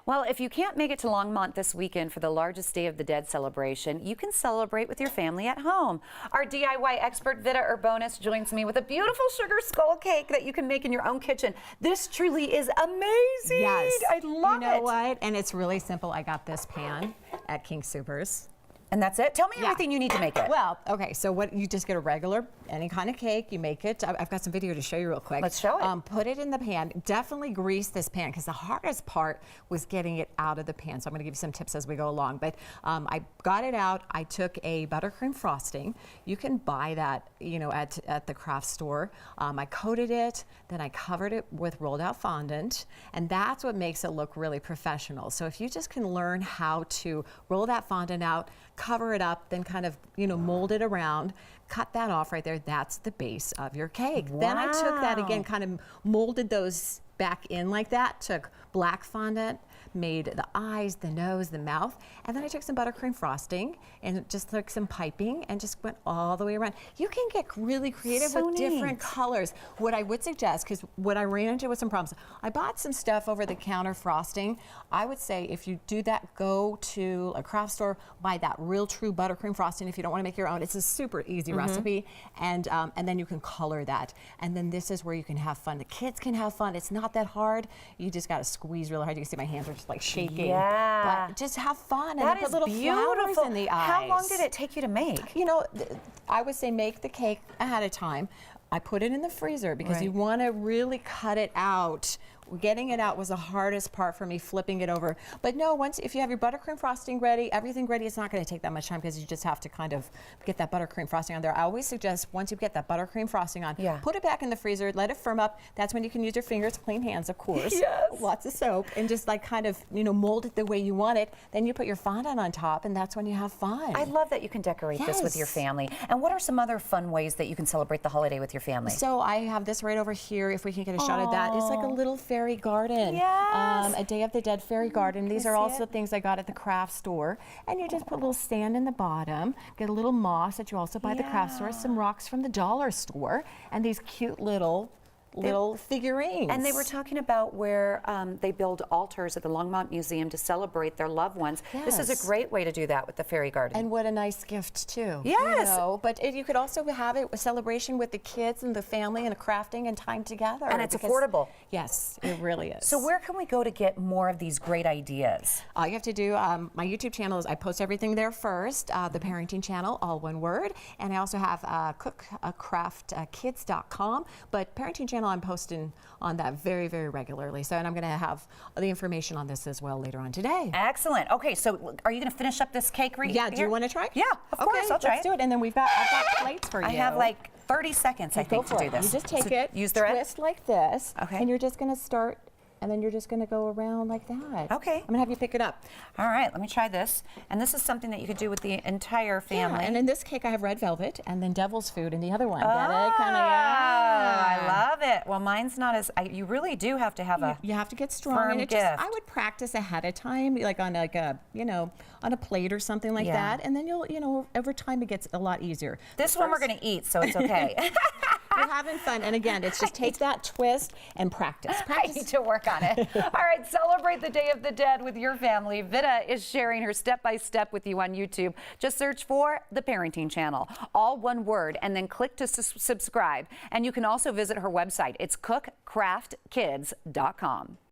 Well, if you can't make it to Longmont this weekend for the largest Day of the Dead celebration, you can celebrate with your family at home. Our DIY expert, Vida Urbonas, joins me with a beautiful sugar skull cake that you can make in your own kitchen. This truly is amazing. Yes. I love it. You know what? And it's really simple. I got this pan at King Soopers. And that's it? Tell me everything you need to make it. Well, okay, so what you just get a regular, any kind of cake, you make it. I've got some video to show you real quick. Let's show it. Put it in the pan. Definitely grease this pan because the hardest part was getting it out of the pan. So I'm going to give you some tips as we go along. But I got it out. I took a buttercream frosting. You can buy that, you know, at the craft store. I coated it, then I covered it with rolled out fondant, and that's what makes it look really professional. So if you just can learn how to roll that fondant out, cover it up, then kind of, you know, mold it around, cut that off right there. That's the base of your cake. Wow. Then I took that again, kind of molded those back in like that, took black fondant, made the eyes, the nose, the mouth, and then I took some buttercream frosting and just took some piping and just went all the way around. You can get really creative with different colors. What I would suggest, because what I ran into with some problems, I bought some stuff over the counter frosting. I would say if you do that, go to a craft store, buy that real true buttercream frosting if you don't want to make your own. It's a super easy recipe, and then you can color that. And then this is where you can have fun. The kids can have fun. It's not that hard. You just got to squeeze really hard. You can see my hands are just like shaking. Yeah. But just have fun and That put is little beautiful. flowers in the eyes. How long did it take you to make? You know, I would say make the cake ahead of time. I put it in the freezer because you want to really cut it out. Getting it out was the hardest part for me, flipping it over. But no, if you have your buttercream frosting ready, everything ready, it's not going to take that much time because you just have to kind of get that buttercream frosting on there. I always suggest once you get that buttercream frosting on, put it back in the freezer, let it firm up. That's when you can use your fingers, clean hands, of course. Yes. Lots of soap, and just like kind of, you know, mold it the way you want it. Then you put your fondant on top, and that's when you have fun. I love that you can decorate this with your family. And what are some other fun ways that you can celebrate the holiday with your family? So I have this right over here, if we can get a shot of that. It's like a little fairy garden. Yes. A Day of the Dead fairy garden. These are also things I got at the craft store. And you just put a little sand in the bottom, get a little moss that you also buy at the craft store, some rocks from the dollar store, and these cute little figurines. And they were talking about where they build altars at the Longmont Museum to celebrate their loved ones. This is a great way to do that with the fairy garden. And what a nice gift too. Yes. You know, but you could also have it a celebration with the kids and the family and a crafting and time together. And it's affordable. Yes, it really is. So where can we go to get more of these great ideas? All you have to do, my YouTube channel is, I post everything there first, the parenting channel, all one word. And I also have cookcraftkids.com, but parenting channel I'm posting on that very, very regularly. So, and I'm going to have the information on this as well later on today. Excellent. Okay, so are you going to finish up this cake right here? Yeah, do you want to try? Yeah, of course, I'll try let's do it. And then I've got plates for you. I have like 30 seconds, I think, to do this. You just take it, use the twist like this, Okay. and you're just going to start, and then you're just going to go around like that. Okay. I'm going to have you pick it up. All right, let me try this. And this is something that you could do with the entire family. Yeah, and in this cake I have red velvet and then devil's food in the other one. Get it? I love it. Well, mine's not as, you really do have to have You have to get strong. firm And gift. I would practice ahead of time, like on a, you know, on a plate or something like that. And then you'll, you know, over time it gets a lot easier. This one we're going to eat, so it's okay. You're having fun. And again, it's just take that twist and practice. I need to work on it. All right, celebrate the Day of the Dead with your family. Vida is sharing her step-by-step with you on YouTube. Just search for The Parenting Channel, all one word, and then click to subscribe. And you can also visit her website. It's cookcraftkids.com.